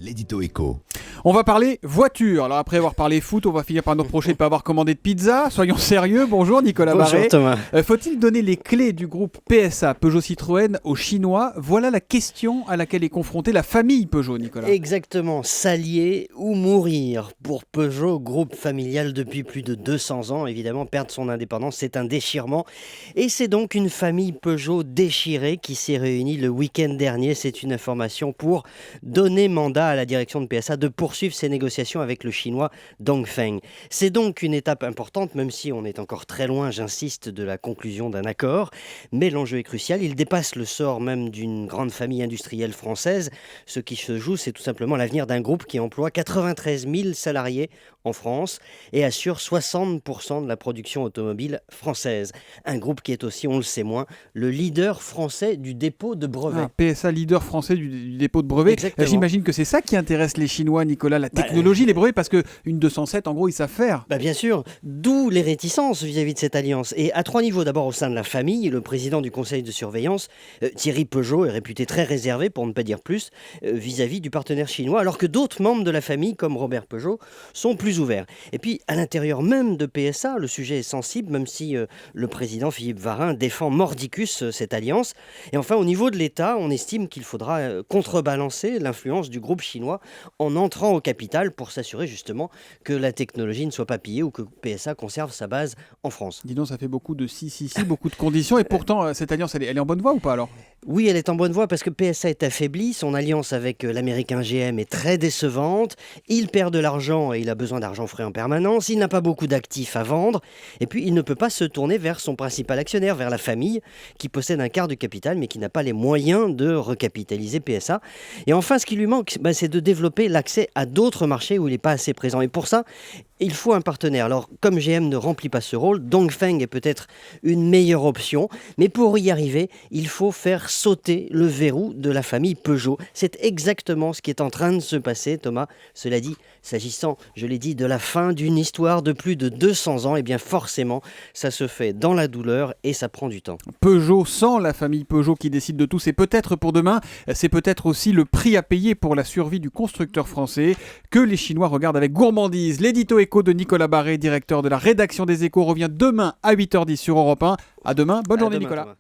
L'édito écho. On va parler voiture. Alors après avoir parlé foot, on va finir par nous reprocher de ne pas avoir commandé de pizza. Soyons sérieux. Bonjour Nicolas Barré. Bonjour Thomas. Faut-il donner les clés du groupe PSA, Peugeot Citroën, aux Chinois? Voilà la question à laquelle est confrontée la famille Peugeot, Nicolas. Exactement, s'allier ou mourir. Pour Peugeot, groupe familial depuis plus de 200 ans, évidemment, perdre son indépendance, c'est un déchirement. Et c'est donc une famille Peugeot déchirée qui s'est réunie le week-end dernier. C'est une information pour donner mandat à la direction de PSA de poursuivre ses négociations avec le chinois Dongfeng. C'est donc une étape importante, même si on est encore très loin, j'insiste, de la conclusion d'un accord. Mais l'enjeu est crucial, il dépasse le sort même d'une grande famille industrielle française. Ce qui se joue, c'est tout simplement l'avenir d'un groupe qui emploie 93 000 salariés en France et assure 60% de la production automobile française. Un groupe qui est aussi, on le sait moins, le leader français du dépôt de brevets. PSA, leader français du dépôt de brevets. Exactement. J'imagine que c'est ça qui intéresse les Chinois, Nicolas, la technologie, les brevets, parce qu'une 207, en gros, ils savent faire. Bien sûr, d'où les réticences vis-à-vis de cette alliance. Et à trois niveaux, d'abord au sein de la famille, le président du conseil de surveillance, Thierry Peugeot, est réputé très réservé, pour ne pas dire plus, vis-à-vis du partenaire chinois, alors que d'autres membres de la famille, comme Robert Peugeot, sont plus ouverts. Et puis, à l'intérieur même de PSA, le sujet est sensible, même si le président Philippe Varin défend mordicus cette alliance. Et enfin, au niveau de l'État, on estime qu'il faudra contrebalancer l'influence du groupe chinois en entrant au capital pour s'assurer justement que la technologie ne soit pas pillée ou que PSA conserve sa base en France. Dis donc, ça fait beaucoup de si, beaucoup de conditions. Et pourtant, cette alliance, elle est en bonne voie ou pas alors? Oui, elle est en bonne voie parce que PSA est affaibli. Son alliance avec l'américain GM est très décevante. Il perd de l'argent et il a besoin d'argent frais en permanence. Il n'a pas beaucoup d'actifs à vendre. Et puis, il ne peut pas se tourner vers son principal actionnaire, vers la famille, qui possède un quart du capital, mais qui n'a pas les moyens de recapitaliser PSA. Et enfin, ce qui lui manque, c'est de développer l'accès à d'autres marchés où il n'est pas assez présent. Et pour ça, il faut un partenaire. Alors, comme GM ne remplit pas ce rôle, Dongfeng est peut-être une meilleure option. Mais pour y arriver, il faut faire sauter le verrou de la famille Peugeot. C'est exactement ce qui est en train de se passer, Thomas. Cela dit, s'agissant, je l'ai dit, de la fin d'une histoire de plus de 200 ans, eh bien forcément, ça se fait dans la douleur et ça prend du temps. Peugeot sans la famille Peugeot qui décide de tout, c'est peut-être pour demain, c'est peut-être aussi le prix à payer pour la survie du constructeur français que les Chinois regardent avec gourmandise. L'édito écho de Nicolas Barré, directeur de la rédaction des Échos, revient demain à 8h10 sur Europe 1. À demain, bonne journée demain, Nicolas. Thomas.